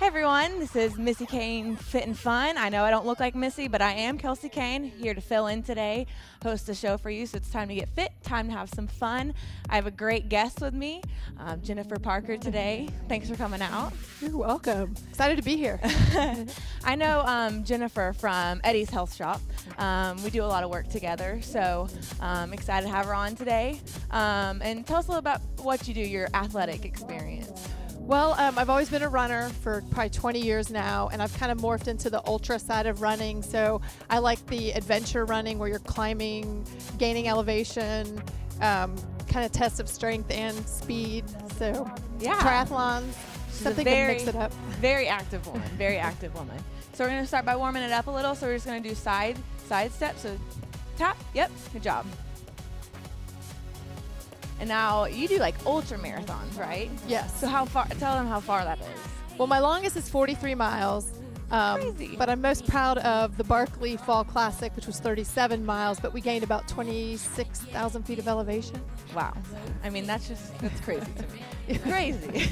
Hey everyone, this is Missy Kane, Fit and Fun. I know I don't look like Missy, but I am Kelsey Kane, here to fill in today, host a show for you. So it's time to get fit, time to have some fun. I have a great guest with me, Jennifer Parker today. Thanks for coming out. You're welcome. Excited to be here. I know Jennifer from Eddie's Health Shop. We do a lot of work together, so I'm excited to have her on today. And tell us a little about what you do, your athletic experience. Well, I've always been a runner for probably 20 years now, and I've kind of morphed into the ultra side of running. So I like the adventure running where you're climbing, gaining elevation, kind of tests of strength and speed. So yeah, triathlons, something to mix it up. Very active woman, very active woman. So we're going to start by warming it up a little. So we're just going to do side steps. So tap, yep, good job. And now you do like ultra marathons, right? Yes. So how far? Tell them how far that is. Well, my longest is 43 miles. Crazy. But I'm most proud of the Barkley Fall Classic, which was 37 miles, but we gained about 26,000 feet of elevation. Wow. I mean, that's crazy to me. Crazy.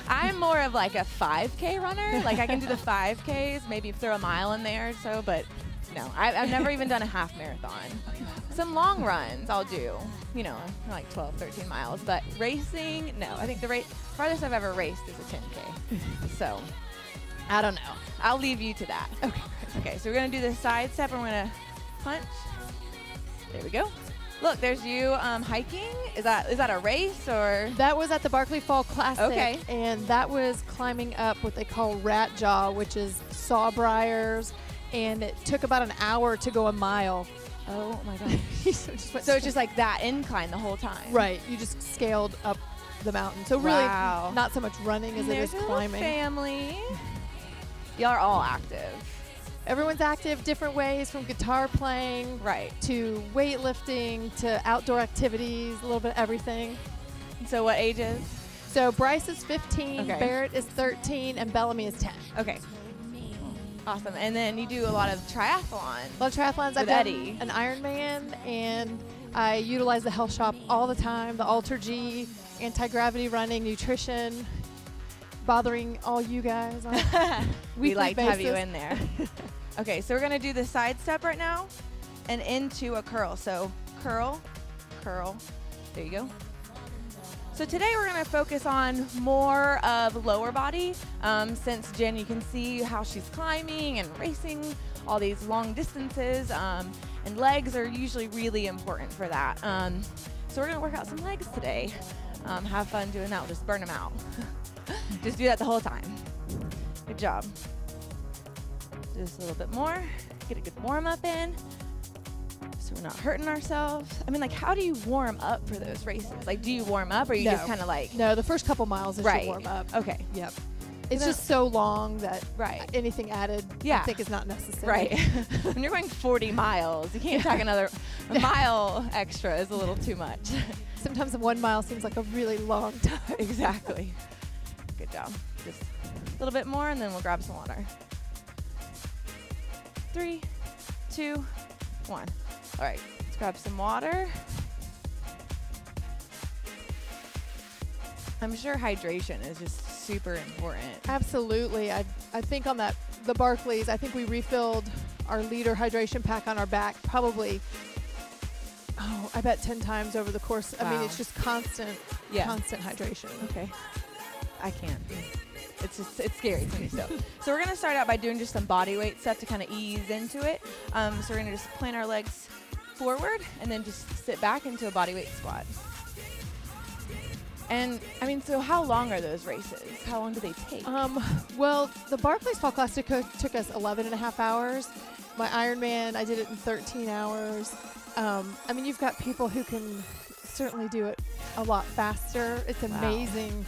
I'm more of like a 5K runner. Like I can do the 5Ks, maybe throw a mile in there or so, but no, I've never even done a half marathon. Some long runs I'll do, you know, like 12, 13 miles, but racing, no. I think the farthest I've ever raced is a 10K. So I don't know. I'll leave you to that. Okay, so we're going to do the side step and we're going to punch. There we go. Look, there's you hiking. Is that a race or? That was at the Barkley Fall Classic. Okay. And that was climbing up what they call Rat Jaw, which is sawbriars. And it took about an hour to go a mile. Oh my gosh. So it's just like that incline the whole time. Right. You just scaled up the mountain. So really not so much running as it is climbing. Family. Y'all are all active. Everyone's active different ways, from guitar playing to weightlifting to outdoor activities, a little bit of everything. So what ages? So Bryce is 15, Barrett is 13, and Bellamy is 10. Okay. Awesome. And then you do a lot of triathlon. A lot of triathlons. I've done an Ironman, and I utilize the health shop all the time, the Alter G, anti-gravity running, nutrition, bothering all you guys on a we like basis. To have you in there. Okay, so we're going to do the side step right now and into a curl. So curl, curl. There you go. So today we're going to focus on more of lower body. Since Jen, you can see how she's climbing and racing all these long distances, and legs are usually really important for that. So we're going to work out some legs today. Have fun doing that. We'll just burn them out. Just do that the whole time. Good job. Just a little bit more. Get a good warm up in. So we're not hurting ourselves. I mean, like, how do you warm up for those races? Like, do you warm up or you just kind of like? No, the first couple miles is your warm up. Okay. Yep. It's just so long that anything added I think is not necessary. Right. When you're going 40 miles, you can't tack another mile extra is a little too much. Sometimes 1 mile seems like a really long time. Exactly. Good job. Just a little bit more and then we'll grab some water. 3, 2, 1. All right, let's grab some water. I'm sure hydration is just super important. Absolutely. I think on the Barkleys, I think we refilled our liter hydration pack on our back probably, I bet 10 times over the course. Wow. I mean, it's just constant hydration. Okay. I can't. It's scary to me. So we're going to start out by doing just some body weight stuff to kind of ease into it. So we're going to just plant our legs forward and then just sit back into a body weight squat. And I mean, so how long are those races? How long do they take? Well, the Barkley Fall Classic took us 11 and a half hours. My Ironman, I did it in 13 hours. I mean, you've got people who can certainly do it a lot faster. It's amazing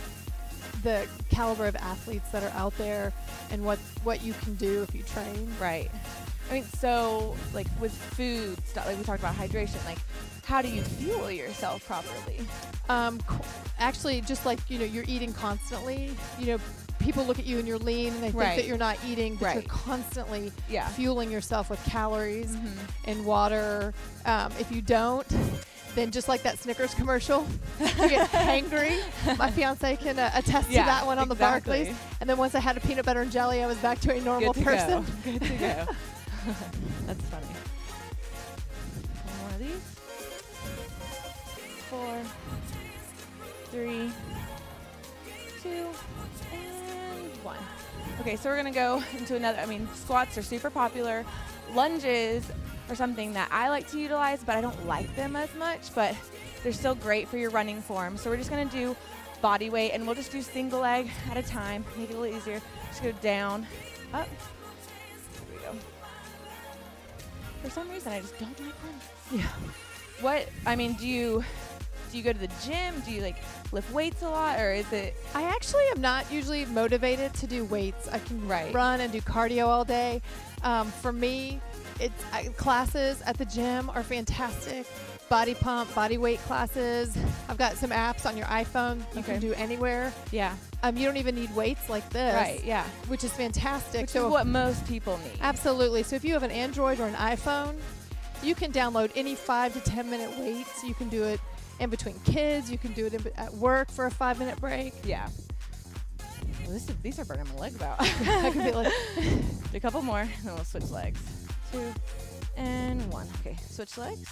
the caliber of athletes that are out there and what you can do if you train. Right. I mean, so like with food stuff, like we talked about hydration, like how do you fuel yourself properly? Actually, just like, you're eating constantly, people look at you and you're lean and they think that you're not eating, but you're constantly fueling yourself with calories and water. If you don't, then just like that Snickers commercial, you get hangry. My fiance can attest to that one on the Barclays. And then once I had a peanut butter and jelly, I was back to a normal person. Good to go. That's funny. One more of these. 4, 3, 2, and 1. Okay, so we're going to go into another, squats are super popular. Lunges are something that I like to utilize, but I don't like them as much, but they're still great for your running form. So we're just going to do body weight, and we'll just do single leg at a time, make it a little easier. Just go down, up. Here we go. For some reason, I just don't like lunges. Yeah. Do you go to the gym? Do you like lift weights a lot, or is it? I actually am not usually motivated to do weights. I can run and do cardio all day. For me, classes at the gym are fantastic. Body pump, body weight classes. I've got some apps on your iPhone you can do anywhere. Yeah. You don't even need weights like this. Right, yeah. Which is fantastic. Which is what most people need. Absolutely. So if you have an Android or an iPhone, you can download any 5 to 10 minute weights. You can do it in between kids. You can do it at work for a 5-minute break. Yeah. Well, these are burning my legs out. I can feel it. Do a couple more, and then we'll switch legs. 2 and 1. Okay, switch legs.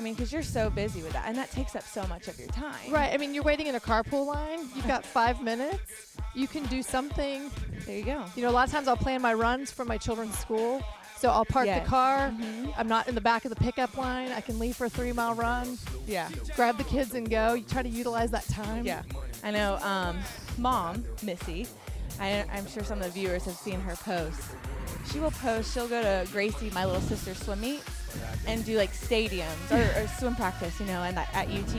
Because you're so busy with that, and that takes up so much of your time. Right. You're waiting in a carpool line. You've got 5 minutes. You can do something. There you go. A lot of times I'll plan my runs from my children's school. So I'll park the car. I'm not in the back of the pickup line. I can leave for a 3-mile run. Yeah. Grab the kids and go. You try to utilize that time. Yeah. I know Mom, Missy, I'm sure some of the viewers have seen her post. She'll go to Gracie, my little sister's swim meet, and do like stadiums or swim practice, and at UT.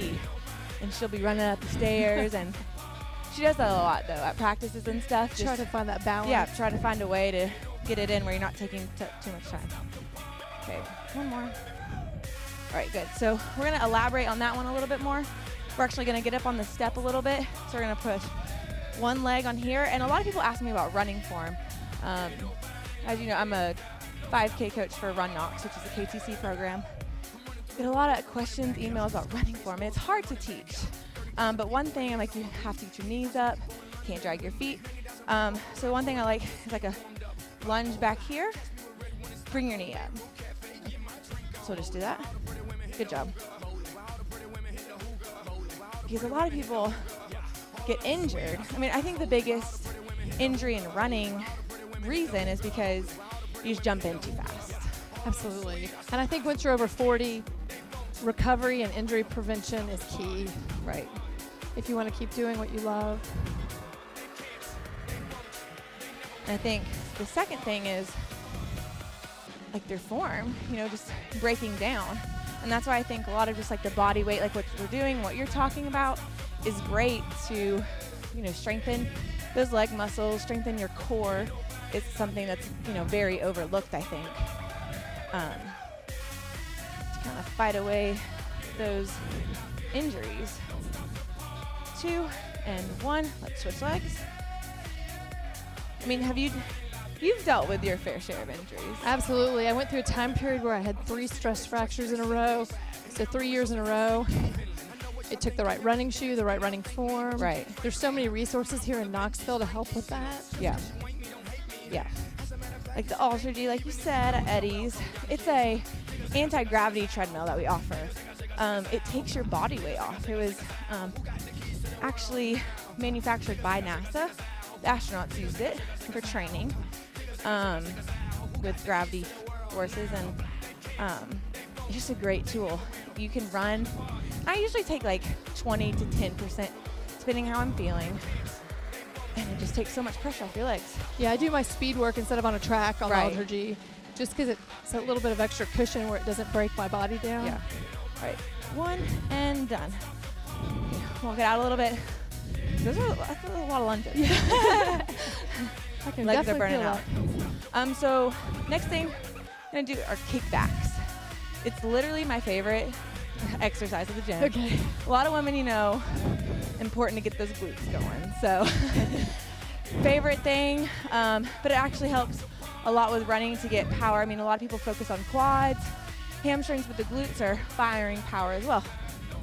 And she'll be running up the stairs, and she does that a lot though at practices and stuff. Try to find that balance. Yeah, try to find a way to get it in where you're not taking too much time. Okay, one more. All right, good. So we're going to elaborate on that one a little bit more. We're actually going to get up on the step a little bit. So we're going to push one leg on here. And a lot of people ask me about running form. As you know, I'm a 5K coach for Run Knox, which is a KTC program. Get a lot of questions, emails about running form, and it's hard to teach. But one thing, you have to get your knees up, can't drag your feet. So one thing I like is like a lunge back here, bring your knee up. So just do that. Good job. Because a lot of people get injured. I think the biggest injury in running reason is because you just jump in too fast. Absolutely. And I think once you're over 40, recovery and injury prevention is key. Right. If you want to keep doing what you love. And I think the second thing is like their form, just breaking down. And that's why I think a lot of just like the body weight, like what we're doing, what you're talking about, is great to, strengthen those leg muscles, strengthen your core. It's something that's, very overlooked, I think. To kind of fight away those injuries. 2 and 1. Let's switch legs. You've dealt with your fair share of injuries. Absolutely. I went through a time period where I had 3 stress fractures in a row. So 3 years in a row. It took the right running shoe, the right running form. Right. There's so many resources here in Knoxville to help with that. Yeah. Yeah. Like the Ultra G, like you said, at Eddie's. It's a anti-gravity treadmill that we offer. It takes your body weight off. It was actually manufactured by NASA. The astronauts used it for training with gravity forces, and it's just a great tool. You can run. I usually take like 20 to 10%, depending how I'm feeling. And it just takes so much pressure off your legs. Yeah, I do my speed work instead of on a track on the Ultra G, just because it's a little bit of extra cushion where it doesn't break my body down. Yeah. All right, 1 and done. Walk it out a little bit. That's a lot of lunges. Yeah. I can legs are burning feel out. So next thing I'm gonna do are kickbacks. It's literally my favorite exercise at the gym. Okay. A lot of women, important to get those glutes going. So favorite thing, but it actually helps a lot with running to get power. A lot of people focus on quads, hamstrings, but the glutes are firing power as well.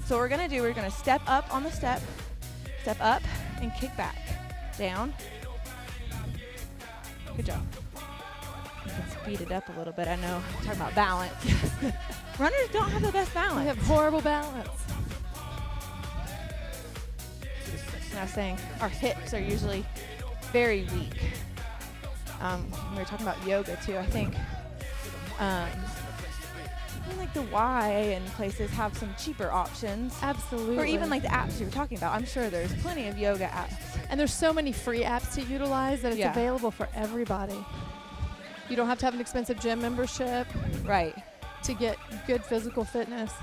So what we're gonna do, we're gonna step up on the step up, and kick back. Down. Good job. You can speed it up a little bit. I know, I'm talking about balance. Runners don't have the best balance. We have horrible balance. And I was saying, our hips are usually very weak. We were talking about yoga too. I think like the Y and places have some cheaper options. Absolutely. Or even like the apps you were talking about. I'm sure there's plenty of yoga apps. And there's so many free apps to utilize that it's available for everybody. You don't have to have an expensive gym membership. Right. To get good physical fitness.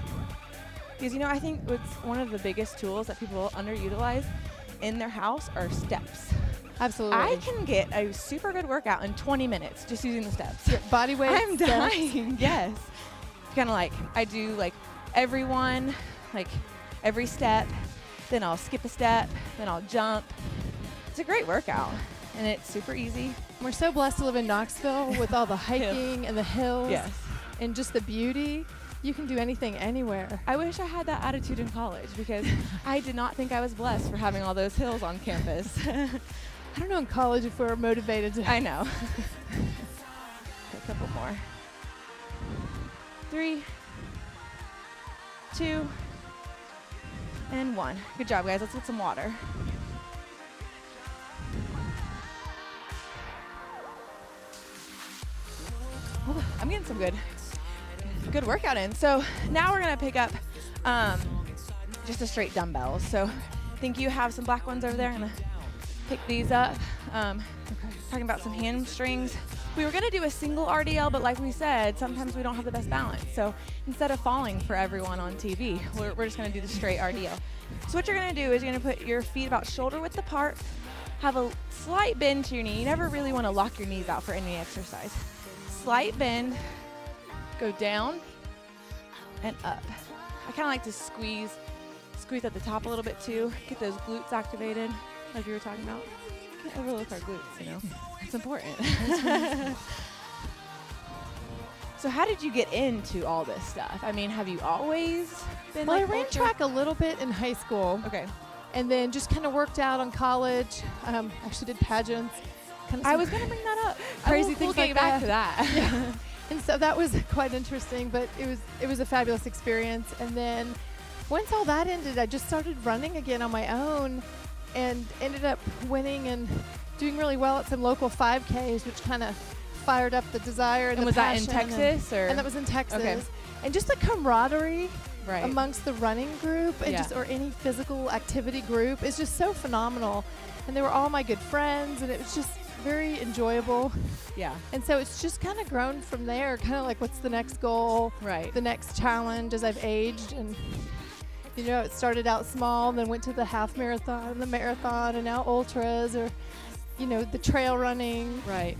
Because, you know, I think what's one of the biggest tools that people underutilize in their house are steps. Absolutely. I can get a super good workout in 20 minutes just using the steps. Your body weight. I'm dying. Yes. Kind of like I do like every one, like every step, then I'll skip a step, then I'll jump. It's a great workout and it's super easy. We're so blessed to live in Knoxville with all the hiking and the hills. Yes. And just the beauty. You can do anything anywhere. I wish I had that attitude in college because I did not think I was blessed for having all those hills on campus. I don't know in college if we were motivated to. I know. A couple more. 3, 2, and 1. Good job, guys. Let's get some water. Ooh, I'm getting some good workout in. So now we're gonna pick up just a straight dumbbells. So I think you have some black ones over there. I'm gonna pick these up. Talking about some hamstrings. We were gonna do a single RDL, but like we said, sometimes we don't have the best balance. So instead of falling for everyone on TV, we're just gonna do the straight RDL. So what you're gonna do is you're gonna put your feet about shoulder width apart, have a slight bend to your knee. You never really wanna lock your knees out for any exercise. Slight bend, go down and up. I kinda like to squeeze at the top a little bit too, get those glutes activated, like you were talking about. Can't overlook our glutes, you know. It's important. So how did you get into all this stuff? I mean, have you always been Well, like I ran track a little bit in high school. Okay. And then just kind of worked out on college. Actually did pageants. I was going to bring that up. Crazy we'll things get like back that. to that. Yeah. And so that was quite interesting, but it was a fabulous experience. And then once all that ended, I just started running again on my own and ended up winning and doing really well at some local 5Ks, which kind of fired up the desire and the was passion. that in Texas? And that was in Texas. Okay. And just the camaraderie Right. amongst the running group and or any physical activity group is just so phenomenal. And they were all my good friends, and it was just very enjoyable. Yeah. And so it's just kind of grown from there, kind of like what's the next goal, Right. the next challenge as I've aged. And, you know, it started out small and then went to the half marathon and the marathon and now ultras or, you know, the trail running. Right.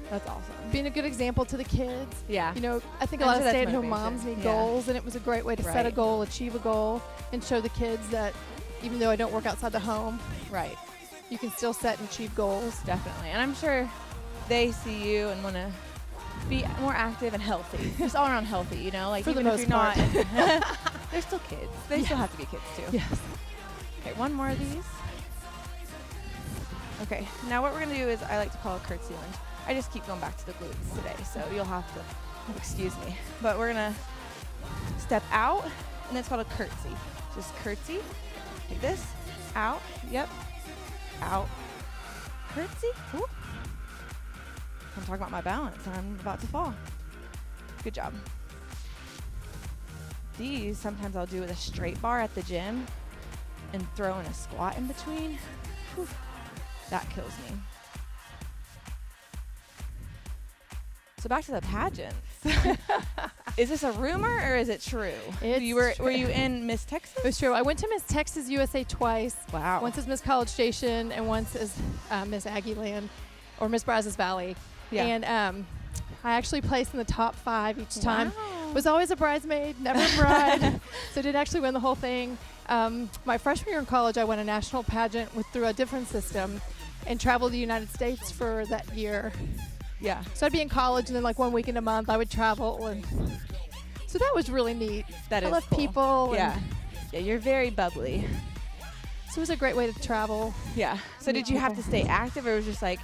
That's awesome. Being a good example to the kids. Yeah. You know, I think a I'm lot sure of that's stay-at-home motivation. moms need Yeah. goals, and it was a great way to set a Right. goal, achieve a goal, and show the kids that even though I don't work outside the home, Right. you can still set and achieve goals. Definitely. And I'm sure they see you and want to be more active and healthy. Just all around healthy, you know? Like For the even if most you're part. not they're still kids. They still have to be kids too. Yes. Okay, one more of these. Okay, now what we're gonna do is I like to call a curtsy lunge. I just keep going back to the glutes today, so you'll have to excuse me. But we're gonna step out, and it's called a curtsy. Just curtsy, like this, out, yep, out, curtsy. Ooh. I'm talking about my balance, and I'm about to fall. Good job. These sometimes I'll do with a straight bar at the gym and throw in a squat in between. Whew. That kills me. So back to the pageants. Is this a rumor or is it true? Were you in Miss Texas? It was true. I went to Miss Texas USA twice. Wow. Once as Miss College Station and once as Miss Aggieland or Miss Brazos Valley. Yeah. And I actually placed in the top 5 each time. Wow. Was always a bridesmaid, never a bride. So did actually win the whole thing. My freshman year in college, I won a national pageant through a different system and traveled the United States for that year. Yeah. So I'd be in college, and then like 1 weekend a month I would travel, and so that was really neat. That is I love cool. people. Yeah. Yeah, you're very bubbly. So it was a great way to travel. Yeah. So Meet did you have to people. stay active, or was it just like,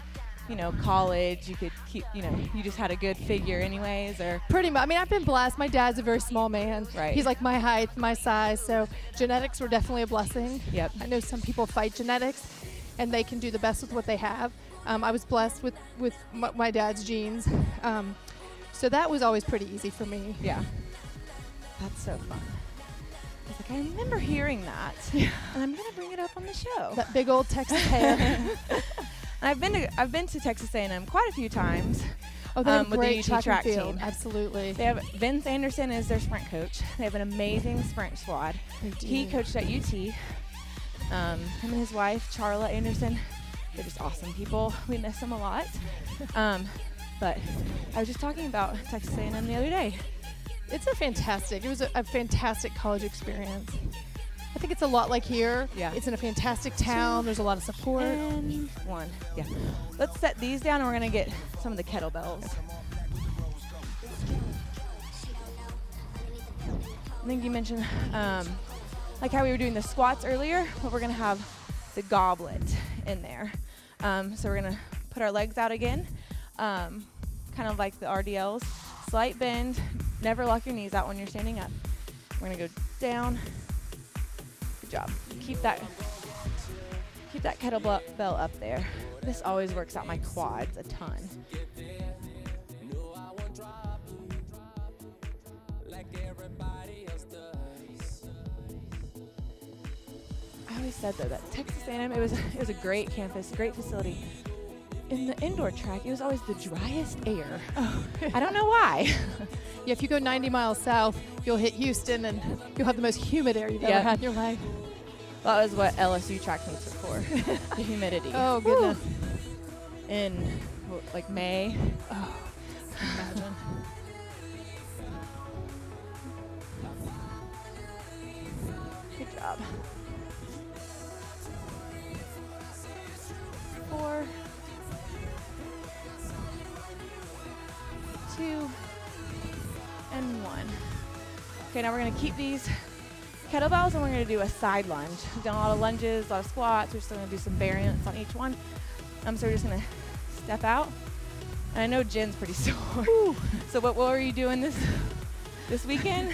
you know, college, you could keep, you know, you just had a good figure anyways, or? Pretty much. I mean, I've been blessed. My dad's a very small man. Right. He's like my height, my size. So genetics were definitely a blessing. Yep. I know some people fight genetics, and they can do the best with what they have. I was blessed with my dad's genes. So that was always pretty easy for me. Yeah. That's so fun. I was like, I remember hearing that, and I'm gonna bring it up on the show. That big old Texas hair. And I've been to Texas A&M quite a few times. Oh, they have with great the UT track field. team. Absolutely. They have Vince Anderson is their sprint coach. They have an amazing sprint squad. They do. He coached at UT. Him and his wife, Charla Anderson, they're just awesome people. We miss them a lot. But I was just talking about Texas A&M the other day. It was a fantastic college experience. I think it's a lot like here. Yeah. It's in a fantastic town. There's a lot of support. And one. Yeah. Let's set these down, and we're going to get some of the kettlebells. I think you mentioned like how we were doing the squats earlier, but we're going to have the goblet in there. So we're going to put our legs out again, kind of like the RDLs. Slight bend. Never lock your knees out when you're standing up. We're going to go down. Good job. Keep that kettlebell up there. This always works out my quads a ton. I always said though that Texas A&M, it was a great campus, great facility. In the indoor track, it was always the driest air. Oh. I don't know why. Yeah, if you go 90 miles south, you'll hit Houston, and you'll have the most humid air you've ever had in your life. That was what LSU track meets are for, the humidity. Oh, goodness. In, like, May. Oh, imagine. Good job. 4, 2, and 1. Okay, now we're going to keep these kettlebells, and we're going to do a side lunge. We've done a lot of lunges, a lot of squats. We're still going to do some variants on each one. So we're just going to step out. And I know Jen's pretty sore. So what were you doing this weekend?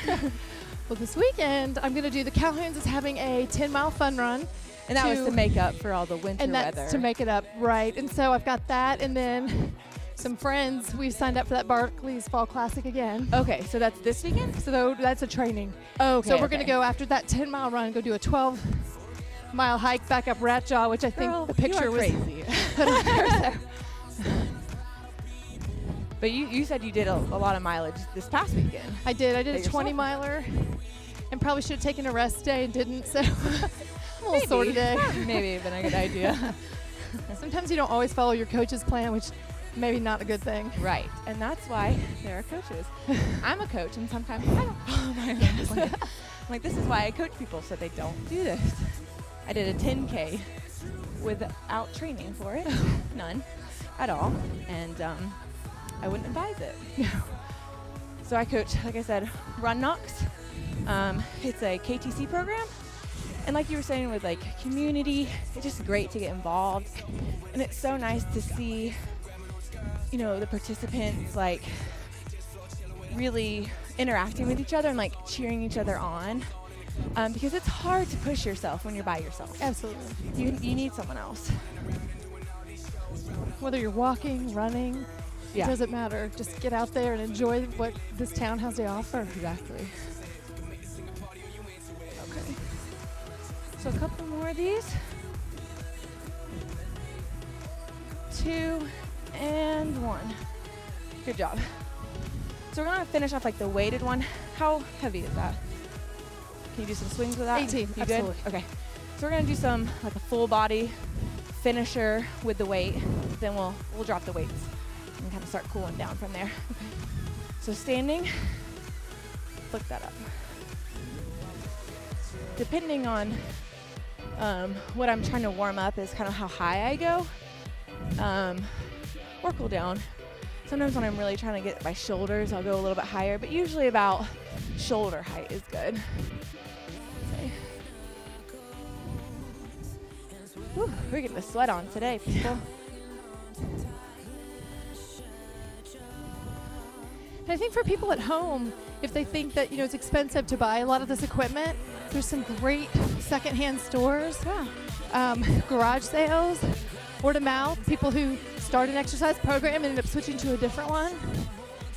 Well, this weekend, I'm going to do the Calhouns is having a 10-mile fun run. And that was to make up for all the winter and that's weather. to make it up, right. And so I've got that, and then some friends, we've signed up for that Barclays Fall Classic again. Okay, so that's this weekend? So that's a training. Okay. So we're going to go after that 10-mile run, go do a 12-mile hike back up Rat Jaw, which I think Girl, the picture was crazy. put up there. But you said you did a lot of mileage this past weekend. I did a yourself? 20-miler, and probably should have taken a rest day and didn't, so I'm a little sore today. Maybe have been a good idea. Sometimes you don't always follow your coach's plan, which maybe not a good thing. Right, and that's why there are coaches. I'm a coach, and sometimes I don't follow my own plan. I'm like, this is why I coach people, so they don't do this. I did a 10K without training for it, none at all, and I wouldn't advise it. So I coach, like I said, Run Knox. It's a KTC program, and like you were saying with like community, it's just great to get involved, and it's so nice to see, you know, the participants like really interacting with each other and like cheering each other on, because it's hard to push yourself when you're by yourself. Absolutely. You need someone else. Whether you're walking, running, it doesn't matter. Just get out there and enjoy what this town has to offer. Exactly. Okay. So a couple more of these. 2 and 1. Good job. So we're gonna finish off like the weighted one. How heavy is that? Can you do some swings with that? 18, You absolutely. good? Okay. So we're gonna do some like a full body finisher with the weight. Then we'll drop the weights and kind of start cooling down from there. Okay. So standing, look that up. Depending on what I'm trying to warm up is kind of how high I go, or cool down. Sometimes when I'm really trying to get my shoulders, I'll go a little bit higher, but usually about shoulder height is good. Okay. Whew, we're getting the sweat on today, people. And I think for people at home, if they think that, it's expensive to buy a lot of this equipment, there's some great secondhand stores, garage sales, word of mouth, people who start an exercise program and end up switching to a different one.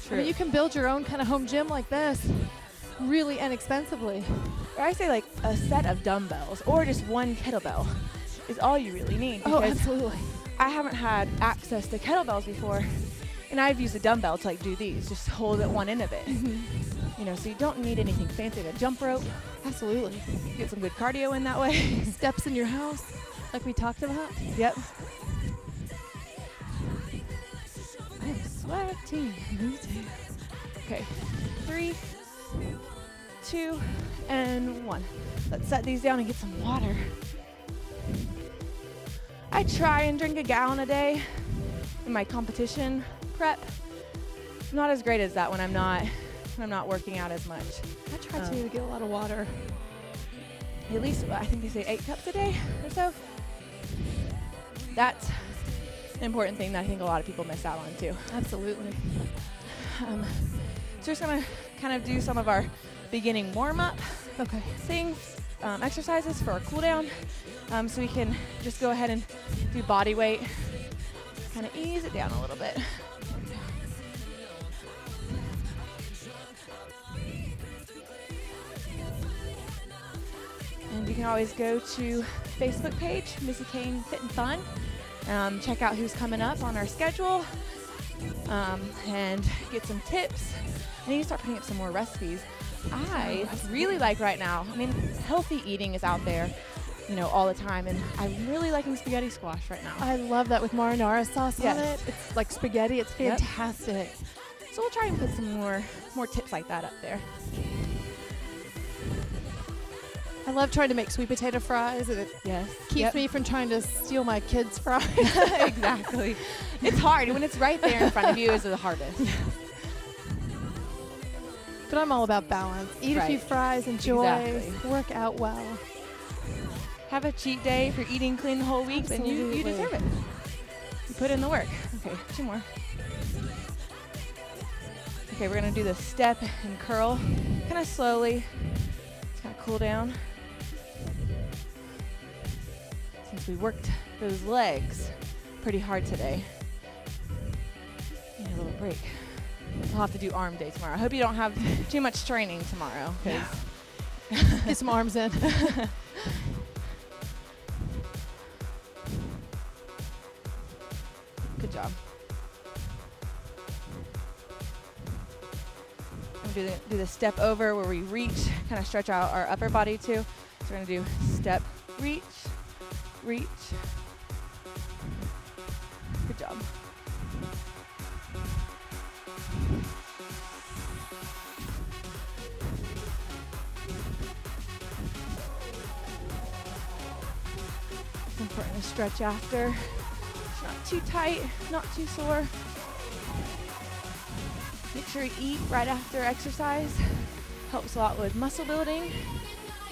True. I mean, you can build your own kind of home gym like this really inexpensively. Or I say like a set of dumbbells or just one kettlebell is all you really need. Oh, because absolutely. I haven't had access to kettlebells before, and I've used a dumbbell to like do these, just hold at one end of it. So you don't need anything fancy, like a jump rope. Absolutely. Get some good cardio in that way. Steps in your house, like we talked about. Yep. I'm sweating. Me too. Okay, 3, 2, and 1. Let's set these down and get some water. I try and drink a gallon a day in my competition prep. I'm not as great as that when I'm not working out as much. I try to get a lot of water. At least, I think they say 8 cups a day or so. That's an important thing that I think a lot of people miss out on too. Absolutely. So we're just gonna kind of do some of our beginning warm-up things, exercises for our cool down. So we can just go ahead and do body weight, kind of ease it down a little bit. And you can always go to Facebook page, Missy Kane Fit and Fun. Check out who's coming up on our schedule and get some tips. I need to start putting up some more recipes. I really like right now, healthy eating is out there, all the time, and I'm really liking spaghetti squash right now. I love that with marinara sauce on it. It's like spaghetti. It's fantastic. Yep. So we'll try and put some more tips like that up there. I love trying to make sweet potato fries, and it keeps me from trying to steal my kids' fries. Exactly. It's hard. When it's right there in front of you is the hardest. But I'm all about balance. Eat a few fries, enjoy, work out well. Have a cheat day if you're eating clean the whole week, then you deserve it. You put in the work. Okay, 2 more. Okay, we're going to do the step and curl kind of slowly. Just kind of cool down. Since we worked those legs pretty hard today, need a little break. I'll have to do arm day tomorrow. I hope you don't have too much training tomorrow. Get some arms in. Good job. I'm going to do the step over where we reach, kind of stretch out our upper body too. So we're going to do step, reach, reach. Good job. It's important to stretch after. It's not too tight, not too sore. Make sure you eat right after exercise. Helps a lot with muscle building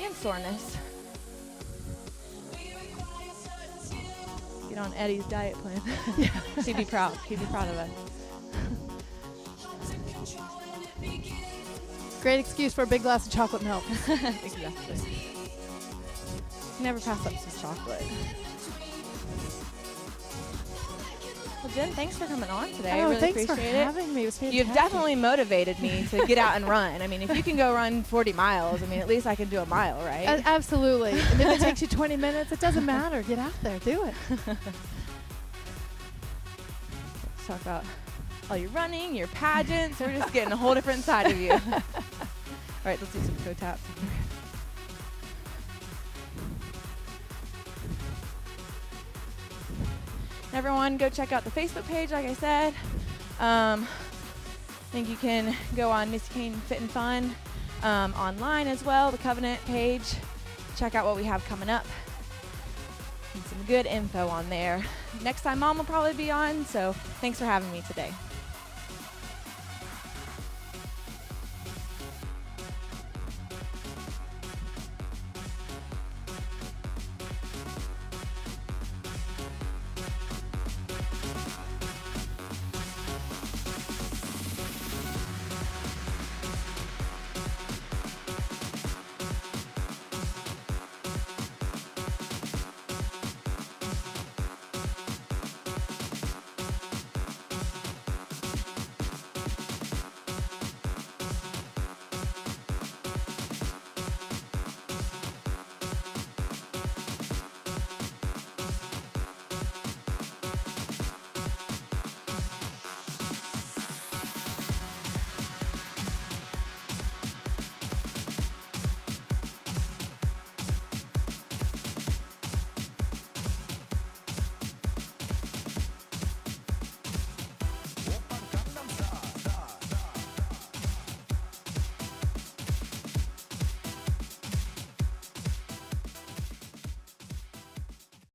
and soreness. Get on Eddie's diet plan. He'd be proud. He'd be proud of us. Great excuse for a big glass of chocolate milk. Exactly. Never pass up some chocolate. Well, Jen, thanks for coming on today. I really thanks appreciate for having me. It was fantastic. You've definitely motivated me to get out and run. If you can go run 40 miles, at least I can do a mile, right? Absolutely. And if it takes you 20 minutes, it doesn't matter. Get out there. Do it. Let's talk about all your running, your pageants. We're just getting a whole different side of you. All right, let's do some toe taps. Everyone, go check out the Facebook page, like I said. I think you can go on Missy Kane Fit and Fun online as well, the Covenant page. Check out what we have coming up. And some good info on there. Next time Mom will probably be on, so thanks for having me today.